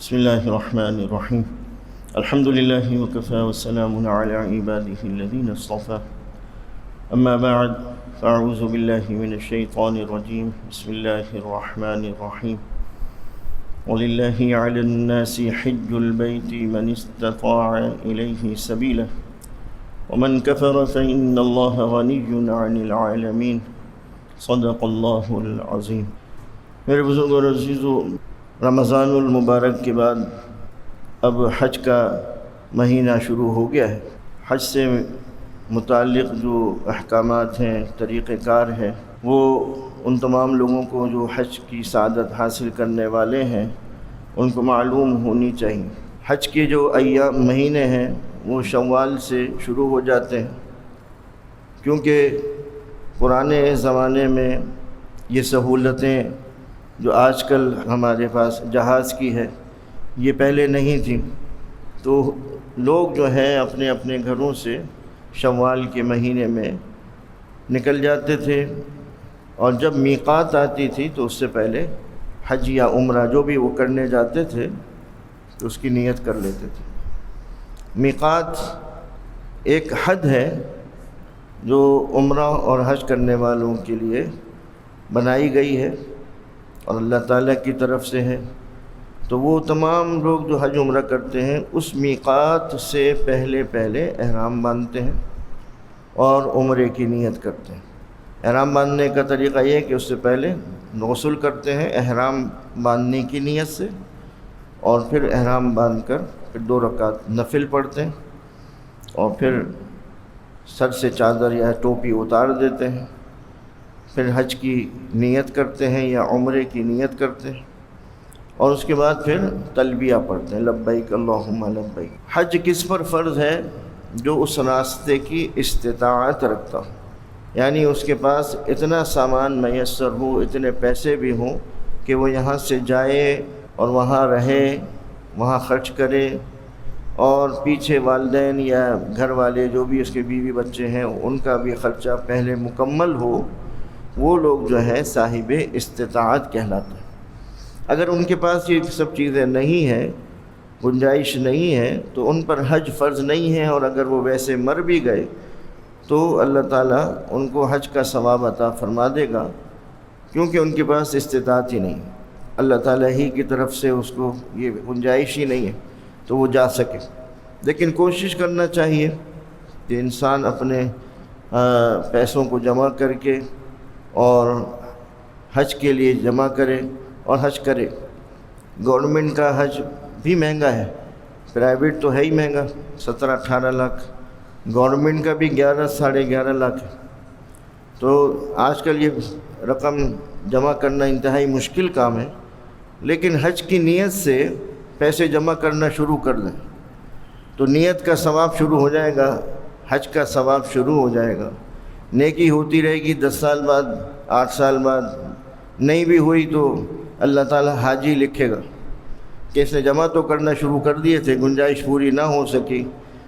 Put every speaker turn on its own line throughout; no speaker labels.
بسم الله الرحمن الرحيم. الحمد لله وكفى والسلام على عباده الذين اصطفى. أما بعد فأعوذ بالله من الشيطان الرجيم. بسم الله الرحمن الرحيم. ولله على الناس حج البيت من استطاع إليه سبيلا ومن كفر فإن الله غني عن العالمين. صدق الله العظيم. میرے بزرگوں اور عزیزو، رمضان المبارک کے بعد اب حج کا مہینہ شروع ہو گیا ہے۔ حج سے متعلق جو احکامات ہیں، طریقہ کار ہے، وہ ان تمام لوگوں کو جو حج کی سعادت حاصل کرنے والے ہیں ان کو معلوم ہونی چاہیے۔ حج کے جو ایام مہینے ہیں وہ شوال سے شروع ہو جاتے ہیں، کیونکہ پرانے زمانے میں یہ سہولتیں جو آج کل ہمارے پاس جہاز کی ہے یہ پہلے نہیں تھیں، تو لوگ جو ہے اپنے اپنے گھروں سے شوال کے مہینے میں نکل جاتے تھے، اور جب میقات آتی تھی تو اس سے پہلے حج یا عمرہ جو بھی وہ کرنے جاتے تھے تو اس کی نیت کر لیتے تھے۔ میقات ایک حد ہے جو عمرہ اور حج کرنے والوں کے لیے بنائی گئی ہے اور اللہ تعالیٰ کی طرف سے ہے، تو وہ تمام لوگ جو حج عمرہ کرتے ہیں اس میقات سے پہلے احرام باندھتے ہیں اور عمرے کی نیت کرتے ہیں۔ احرام باندھنے کا طریقہ یہ ہے کہ اس سے پہلے غسل کرتے ہیں احرام باندھنے کی نیت سے، اور پھر احرام باندھ کر پھر 2 رکعت نفل پڑھتے ہیں، اور پھر سر سے چادر یا ٹوپی اتار دیتے ہیں، پھر حج کی نیت کرتے ہیں یا عمرے کی نیت کرتے ہیں، اور اس کے بعد پھر تلبیہ پڑھتے ہیں، لبیک اللہم لبیک۔ حج کس پر فرض ہے؟ جو اس راستے کی استطاعت رکھتا ہو، یعنی اس کے پاس اتنا سامان میسر ہو، اتنے پیسے بھی ہوں کہ وہ یہاں سے جائے اور وہاں رہے، وہاں خرچ کرے، اور پیچھے والدین یا گھر والے جو بھی اس کے بیوی بچے ہیں ان کا بھی خرچہ پہلے مکمل ہو، وہ لوگ جو ہے صاحب استطاعت کہلاتے ہیں۔ اگر ان کے پاس یہ سب چیزیں نہیں ہیں، گنجائش نہیں ہے، تو ان پر حج فرض نہیں ہے، اور اگر وہ ویسے مر بھی گئے تو اللہ تعالیٰ ان کو حج کا ثواب عطا فرما دے گا، کیونکہ ان کے پاس استطاعت ہی نہیں ہے، اللہ تعالیٰ ہی کی طرف سے اس کو یہ گنجائش ہی نہیں ہے تو وہ جا سکے۔ لیکن کوشش کرنا چاہیے کہ انسان اپنے پیسوں کو جمع کر کے اور حج کے لیے جمع کرے اور حج کرے۔ گورنمنٹ کا حج بھی مہنگا ہے، پرائیویٹ تو ہے ہی مہنگا، 17-18 لاکھ، گورنمنٹ کا بھی 11-11.5 لاکھ ہے، تو آج کل یہ رقم جمع کرنا انتہائی مشکل کام ہے۔ لیکن حج کی نیت سے پیسے جمع کرنا شروع کر دیں تو نیت کا ثواب شروع ہو جائے گا، حج کا ثواب شروع ہو جائے گا، نیکی ہوتی رہے گی۔ 10 سال بعد، 8 سال بعد نہیں بھی ہوئی تو اللہ تعالیٰ حاجی لکھے گا کہ اس نے جمع تو کرنا شروع کر دیے تھے، گنجائش پوری نہ ہو سکی،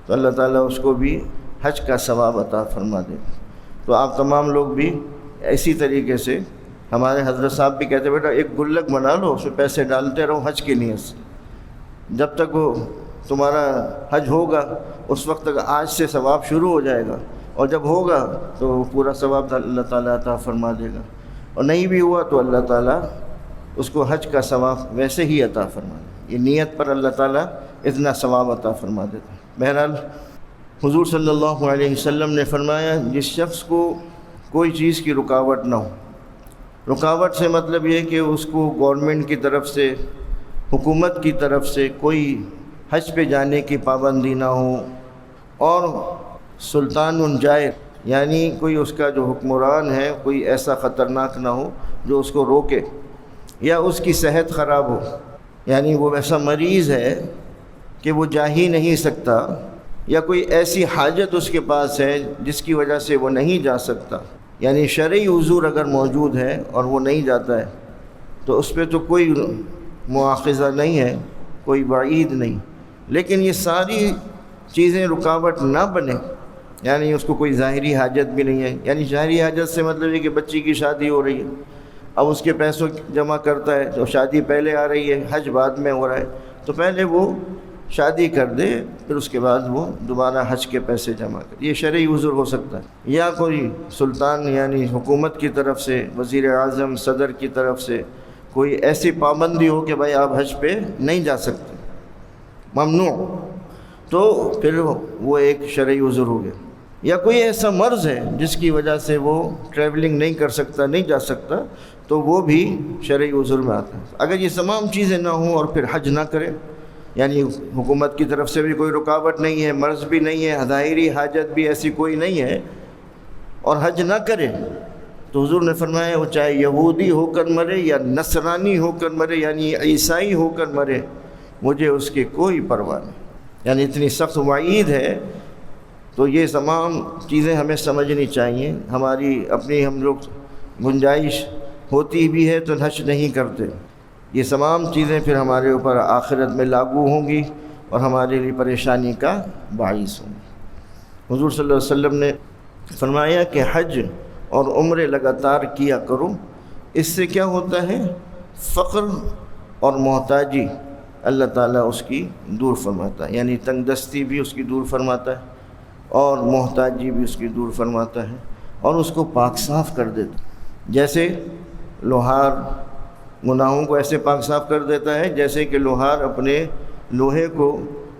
تو اللہ تعالیٰ اس کو بھی حج کا ثواب عطا فرما دے گا۔ تو آپ تمام لوگ بھی اسی طریقے سے، ہمارے حضرت صاحب بھی کہتے بیٹا ایک گلک بنا لو، اس میں پیسے ڈالتے رہو حج کی نیت سے، جب تک وہ تمہارا حج ہوگا اس وقت تک آج سے ثواب شروع ہو جائے گا، اور جب ہوگا تو پورا ثواب اللہ تعالیٰ عطا فرما دے گا، اور نہیں بھی ہوا تو اللہ تعالیٰ اس کو حج کا ثواب ویسے ہی عطا فرما دے۔ یہ نیت پر اللہ تعالیٰ اتنا ثواب عطا فرما دیتا ہے۔ بہرحال حضور صلی اللہ علیہ وسلم نے فرمایا جس شخص کو کوئی چیز کی رکاوٹ نہ ہو، رکاوٹ سے مطلب یہ کہ اس کو گورنمنٹ کی طرف سے، حکومت کی طرف سے کوئی حج پہ جانے کی پابندی نہ ہو، اور سلطان جائر یعنی کوئی اس کا جو حکمران ہے کوئی ایسا خطرناک نہ ہو جو اس کو روکے، یا اس کی صحت خراب ہو، یعنی وہ ایسا مریض ہے کہ وہ جا ہی نہیں سکتا، یا کوئی ایسی حاجت اس کے پاس ہے جس کی وجہ سے وہ نہیں جا سکتا، یعنی شرعی عذر اگر موجود ہے اور وہ نہیں جاتا ہے تو اس پہ تو کوئی مواخذہ نہیں ہے، کوئی وعید نہیں۔ لیکن یہ ساری چیزیں رکاوٹ نہ بنے، یعنی اس کو کوئی ظاہری حاجت بھی نہیں ہے، یعنی ظاہری حاجت سے مطلب یہ کہ بچی کی شادی ہو رہی ہے، اب اس کے پیسوں جمع کرتا ہے تو شادی پہلے آ رہی ہے، حج بعد میں ہو رہا ہے، تو پہلے وہ شادی کر دے، پھر اس کے بعد وہ دوبارہ حج کے پیسے جمع کرے۔ یہ شرعی عذر ہو سکتا ہے، یا کوئی سلطان یعنی حکومت کی طرف سے، وزیر اعظم، صدر کی طرف سے کوئی ایسی پابندی ہو کہ بھائی آپ حج پہ نہیں جا سکتے، ممنوع، تو پھر وہ ایک شرعی عذر ہو گیا۔ یا کوئی ایسا مرض ہے جس کی وجہ سے وہ ٹریولنگ نہیں کر سکتا، نہیں جا سکتا، تو وہ بھی شرعی عذر میں آتا ہے۔ اگر یہ تمام چیزیں نہ ہوں اور پھر حج نہ کرے، یعنی حکومت کی طرف سے بھی کوئی رکاوٹ نہیں ہے، مرض بھی نہیں ہے، ظاہری حاجت بھی ایسی کوئی نہیں ہے، اور حج نہ کرے، تو حضور نے فرمایا وہ چاہے یہودی ہو کر مرے یا نصرانی ہو کر مرے، یعنی عیسائی ہو کر مرے، مجھے اس کی کوئی پرواہ نہیں۔ یعنی اتنی سخت وعید ہے۔ تو یہ تمام چیزیں ہمیں سمجھنی چاہیے۔ ہماری اپنی ہم لوگ گنجائش ہوتی بھی ہے تو حج نہیں کرتے، یہ تمام چیزیں پھر ہمارے اوپر آخرت میں لاگو ہوں گی اور ہمارے لیے پریشانی کا باعث ہوں گی۔ حضور صلی اللہ علیہ وسلم نے فرمایا کہ حج اور عمرے لگاتار کیا کرو، اس سے کیا ہوتا ہے؟ فقر اور محتاجی اللہ تعالیٰ اس کی دور فرماتا ہے، یعنی تنگ دستی بھی اس کی دور فرماتا ہے اور محتاجی بھی اس کی دور فرماتا ہے، اور اس کو پاک صاف کر دیتا ہے۔ جیسے لوہار گناہوں کو ایسے پاک صاف کر دیتا ہے جیسے کہ لوہار اپنے لوہے کو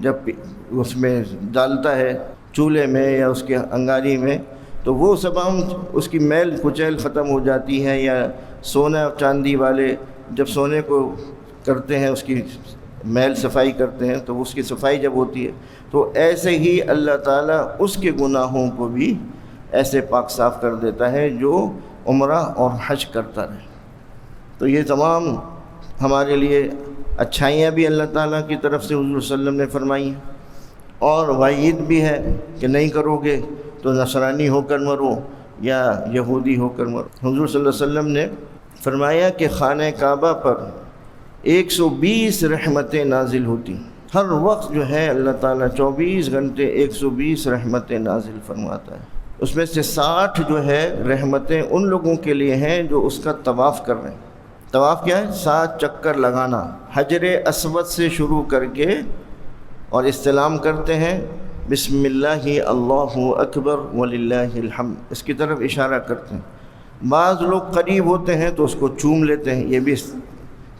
جب اس میں ڈالتا ہے چولہے میں یا اس کے انگاری میں، تو وہ تمام اس کی میل کچیل ختم ہو جاتی ہے۔ یا سونا چاندی والے جب سونے کو کرتے ہیں، اس کی میل صفائی کرتے ہیں، تو اس کی صفائی جب ہوتی ہے، تو ایسے ہی اللہ تعالیٰ اس کے گناہوں کو بھی ایسے پاک صاف کر دیتا ہے جو عمرہ اور حج کرتا رہے۔ تو یہ تمام ہمارے لیے اچھائیاں بھی اللہ تعالیٰ کی طرف سے حضور صلی اللہ علیہ وسلم نے فرمائی ہیں، اور وعید بھی ہے کہ نہیں کرو گے تو نصرانی ہو کر مرو یا یہودی ہو کر مرو۔ حضور صلی اللہ علیہ وسلم نے فرمایا کہ خانہ کعبہ پر 120 رحمتیں نازل ہوتی، ہر وقت جو ہے اللہ تعالیٰ 24 گھنٹے 120 رحمتیں نازل فرماتا ہے۔ اس میں سے 60 جو ہے رحمتیں ان لوگوں کے لیے ہیں جو اس کا طواف کر رہے ہیں۔ طواف کیا ہے؟ 7 چکر لگانا، حجر اسود سے شروع کر کے، اور استلام کرتے ہیں بسم اللہ اللہ اکبر وللہ الحمد، اس کی طرف اشارہ کرتے ہیں۔ بعض لوگ قریب ہوتے ہیں تو اس کو چوم لیتے ہیں، یہ بھی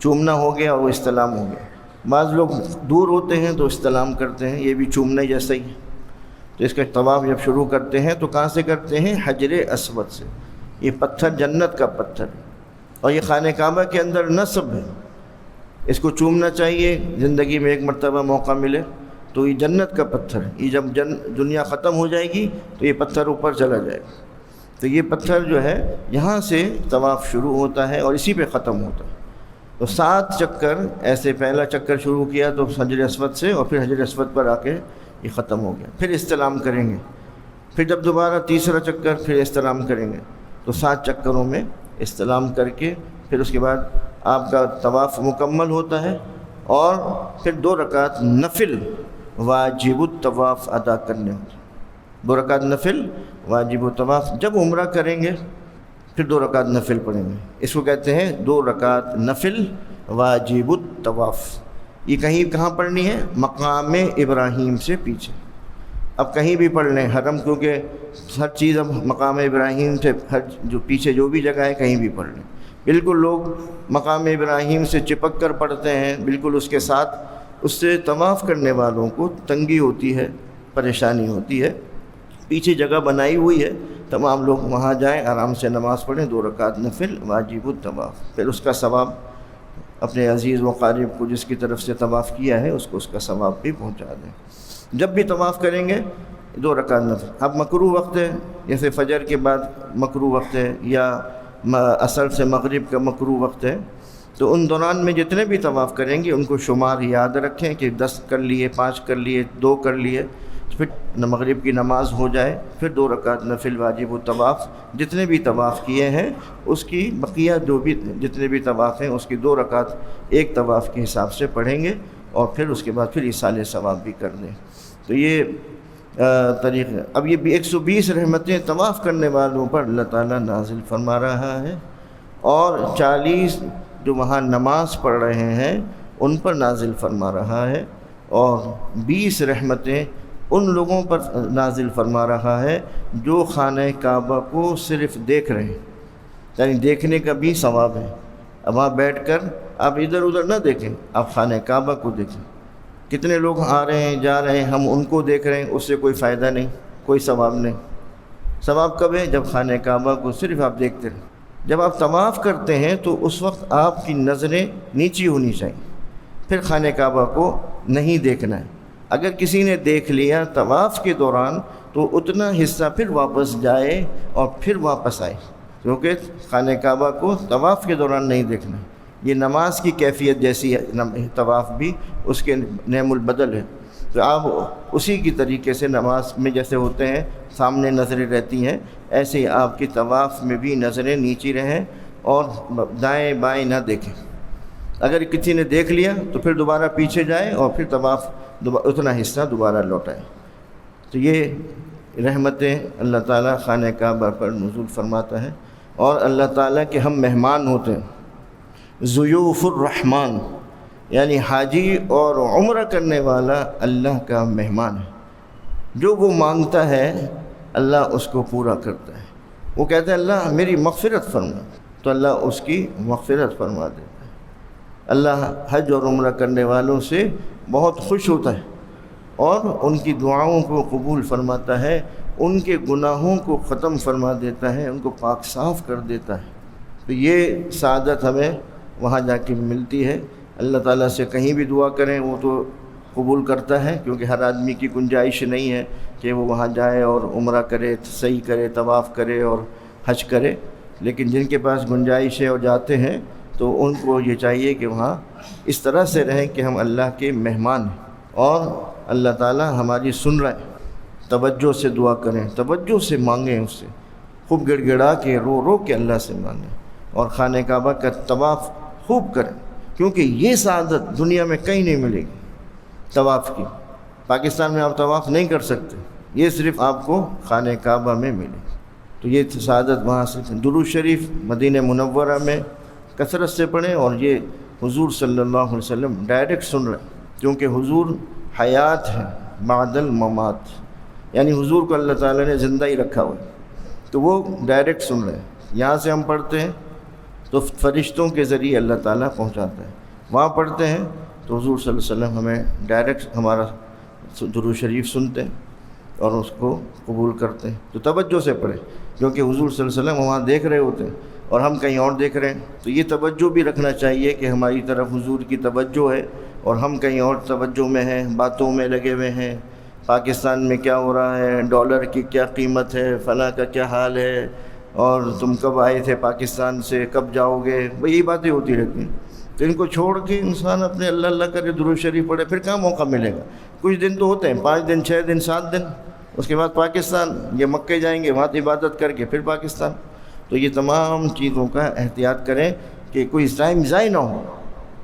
چومنا ہو گیا اور وہ استلام ہو گیا۔ بعض لوگ دور ہوتے ہیں تو استلام کرتے ہیں، یہ بھی چومنے جیسا ہی ہے۔ تو اس کا طواف جب شروع کرتے ہیں تو کہاں سے کرتے ہیں؟ حجر اسود سے۔ یہ پتھر جنت کا پتھر ہے، اور یہ خانہ کعبہ کے اندر نصب ہے، اس کو چومنا چاہیے زندگی میں ایک مرتبہ موقع ملے۔ تو یہ جنت کا پتھر ہے، یہ جب دنیا ختم ہو جائے گی تو یہ پتھر اوپر چلا جائے گا۔ تو یہ پتھر جو ہے یہاں سے طواف شروع ہوتا ہے اور اسی پہ ختم ہوتا ہے۔ تو 7 چکر ایسے، پہلا چکر شروع کیا تو حجر اسود سے، اور پھر حجر اسود پر آ کے یہ ختم ہو گیا۔ پھر استلام کریں گے، پھر جب دوبارہ تیسرا چکر پھر استلام کریں گے، تو 7 چکروں میں استلام کر کے پھر اس کے بعد آپ کا طواف مکمل ہوتا ہے، اور پھر 2 رکعت نفل واجب الطواف ادا کرنے ہوتے ہیں۔ 2 رکعت نفل واجب الطواف، جب عمرہ کریں گے پھر 2 رکعت نفل پڑھیں گے، اس کو کہتے ہیں 2 رکعت نفل واجب الطواف۔ یہ کہیں کہاں پڑھنی ہے؟ مقام ابراہیم سے پیچھے۔ اب کہیں بھی پڑھ لیں، حرم، کیونکہ ہر چیز اب مقام ابراہیم سے ہر جو پیچھے جو بھی جگہ ہے کہیں بھی پڑھ لیں۔ بالکل لوگ مقام ابراہیم سے چپک کر پڑھتے ہیں، بالکل اس کے ساتھ اس سے طواف کرنے والوں کو تنگی ہوتی ہے، پریشانی ہوتی ہے۔ پیچھے جگہ بنائی ہوئی ہے، تمام لوگ وہاں جائیں، آرام سے نماز پڑھیں، 2 رکعت نفل واجب الطواف، پھر اس کا ثواب اپنے عزیز و قارب کو جس کی طرف سے طواف کیا ہے اس کو اس کا ثواب بھی پہنچا دیں۔ جب بھی طواف کریں گے 2 رکعت نفل۔ اب مکروہ وقت ہے، جیسے فجر کے بعد مکروہ وقت ہے، یا عصر سے مغرب کا مکروہ وقت ہے، تو ان دوران میں جتنے بھی طواف کریں گے ان کو شمار یاد رکھیں کہ 10 کر لیے، 5 کر لیے، 2 کر لیے، پھر مغرب کی نماز ہو جائے، پھر 2 رکعت نفل واجب الطواف، جتنے بھی طواف کیے ہیں اس کی بقیہ جتنے بھی طواف ہیں اس کی 2 رکعت ایک طواف کے حساب سے پڑھیں گے، اور پھر اس کے بعد پھر ایصال ثواب بھی کر دیں۔ تو یہ طریقہ۔ اب یہ 120 رحمتیں طواف کرنے والوں پر اللہ تعالیٰ نازل فرما رہا ہے، اور 40 جو وہاں نماز پڑھ رہے ہیں ان پر نازل فرما رہا ہے، اور 20 رحمتیں ان لوگوں پر نازل فرما رہا ہے جو خانہ کعبہ کو صرف دیکھ رہے ہیں، یعنی دیکھنے کا بھی ثواب ہے۔ اب وہاں بیٹھ کر آپ ادھر ادھر نہ دیکھیں، آپ خانہ کعبہ کو دیکھیں۔ کتنے لوگ آ رہے ہیں جا رہے ہیں، ہم ان کو دیکھ رہے ہیں، اس سے کوئی فائدہ نہیں، کوئی ثواب نہیں۔ ثواب کب ہے؟ جب خانہ کعبہ کو صرف آپ دیکھتے رہیں۔ جب آپ طواف کرتے ہیں تو اس وقت آپ کی نظریں نیچی ہونی چاہیے، پھر خانہ کعبہ کو نہیں دیکھنا ہے۔ اگر کسی نے دیکھ لیا طواف کے دوران تو اتنا حصہ پھر واپس جائے اور پھر واپس آئے، کیونکہ خانہ کعبہ کو طواف کے دوران نہیں دیکھنا۔ یہ نماز کی کیفیت جیسی ہے، طواف بھی اس کے نعم البدل ہے، تو آپ اسی کی طریقے سے نماز میں جیسے ہوتے ہیں سامنے نظریں رہتی ہیں، ایسے ہی آپ کی طواف میں بھی نظریں نیچی رہیں اور دائیں بائیں نہ دیکھیں۔ اگر کسی نے دیکھ لیا تو پھر دوبارہ پیچھے جائے اور پھر طواف اتنا حصہ دوبارہ لوٹائے۔ تو یہ رحمتیں اللہ تعالیٰ خانہ کعبہ پر نزول فرماتا ہے، اور اللہ تعالیٰ کے ہم مہمان ہوتے ہیں۔ ضیوف الرحمن یعنی حاجی اور عمرہ کرنے والا اللہ کا مہمان ہے، جو وہ مانگتا ہے اللہ اس کو پورا کرتا ہے۔ وہ کہتا ہے اللہ میری مغفرت فرما، تو اللہ اس کی مغفرت فرما دیتا ہے۔ اللہ حج اور عمرہ کرنے والوں سے بہت خوش ہوتا ہے اور ان کی دعاؤں کو قبول فرماتا ہے، ان کے گناہوں کو ختم فرما دیتا ہے، ان کو پاک صاف کر دیتا ہے۔ تو یہ سعادت ہمیں وہاں جا کے ملتی ہے۔ اللہ تعالیٰ سے کہیں بھی دعا کریں وہ تو قبول کرتا ہے، کیونکہ ہر آدمی کی گنجائش نہیں ہے کہ وہ وہاں جائے اور عمرہ کرے، صحیح کرے، طواف کرے اور حج کرے، لیکن جن کے پاس گنجائش ہے اور جاتے ہیں تو ان کو یہ چاہیے کہ وہاں اس طرح سے رہیں کہ ہم اللہ کے مہمان ہیں، اور اللہ تعالیٰ ہماری سن رہا ہے۔ توجہ سے دعا کریں، توجہ سے مانگیں، اس سے خوب گڑ گڑا کے رو رو کے اللہ سے مانگیں، اور خانہ کعبہ کا طواف خوب کریں، کیونکہ یہ سعادت دنیا میں کہیں نہیں ملے گی طواف کی۔ پاکستان میں آپ طواف نہیں کر سکتے، یہ صرف آپ کو خانہ کعبہ میں ملے گی۔ تو یہ سعادت وہاں سے۔ درود شریف مدینہ منورہ میں کثرت سے پڑھیں، اور یہ حضور صلی اللہ علیہ وسلم ڈائریکٹ سن رہے ہیں، کیونکہ حضور حیات ہے بعد الممات، یعنی حضور کو اللہ تعالیٰ نے زندہ ہی رکھا ہوا ہے، تو وہ ڈائریکٹ سن رہے ہیں۔ یہاں سے ہم پڑھتے ہیں تو فرشتوں کے ذریعے اللہ تعالیٰ پہنچاتا ہے، وہاں پڑھتے ہیں تو حضور صلی اللہ علیہ وسلم ہمیں ڈائریکٹ ہمارا درود شریف سنتے ہیں اور اس کو قبول کرتے ہیں۔ تو توجہ سے پڑھیں، کیونکہ حضور صلی اللہ علیہ وسلم وہاں دیکھ رہے ہوتے ہیں اور ہم کہیں اور دیکھ رہے ہیں، تو یہ توجہ بھی رکھنا چاہیے کہ ہماری طرف حضور کی توجہ ہے اور ہم کہیں اور توجہ میں ہیں، باتوں میں لگے ہوئے ہیں، پاکستان میں کیا ہو رہا ہے، ڈالر کی کیا قیمت ہے، فلاں کا کیا حال ہے، اور تم کب آئے تھے پاکستان سے، کب جاؤ گے، یہی باتیں ہوتی رہتی ہیں۔ تو ان کو چھوڑ کے انسان اپنے اللہ اللہ کرے، درود شریف پڑھے، پھر کہاں موقع ملے گا؟ کچھ دن تو ہوتے ہیں، 5 دن 6 دن 7 دن، اس کے بعد پاکستان، یہ مکے جائیں گے، وہاں عبادت کر کے پھر پاکستان۔ تو یہ تمام چیزوں کا احتیاط کریں کہ کوئی ٹائم ضائع نہ ہو۔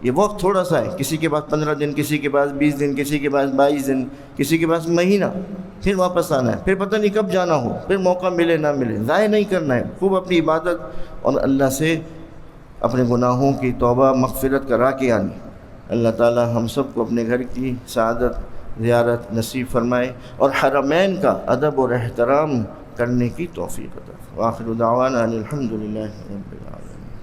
یہ وقت تھوڑا سا ہے، کسی کے پاس 15 دن، کسی کے پاس 20 دن، کسی کے پاس 22 دن، کسی کے پاس مہینہ، پھر واپس آنا ہے، پھر پتہ نہیں کب جانا ہو، پھر موقع ملے نہ ملے، ضائع نہیں کرنا ہے۔ خوب اپنی عبادت اور اللہ سے اپنے گناہوں کی توبہ مغفرت کرا کے آنی۔ اللہ تعالی ہم سب کو اپنے گھر کی سعادت زیارت نصیب فرمائے اور حرمین کا ادب اور احترام کرنے کی توفیق عطا فرمائے۔ وآخر دعوانا ان الحمد للہ رب العالمین۔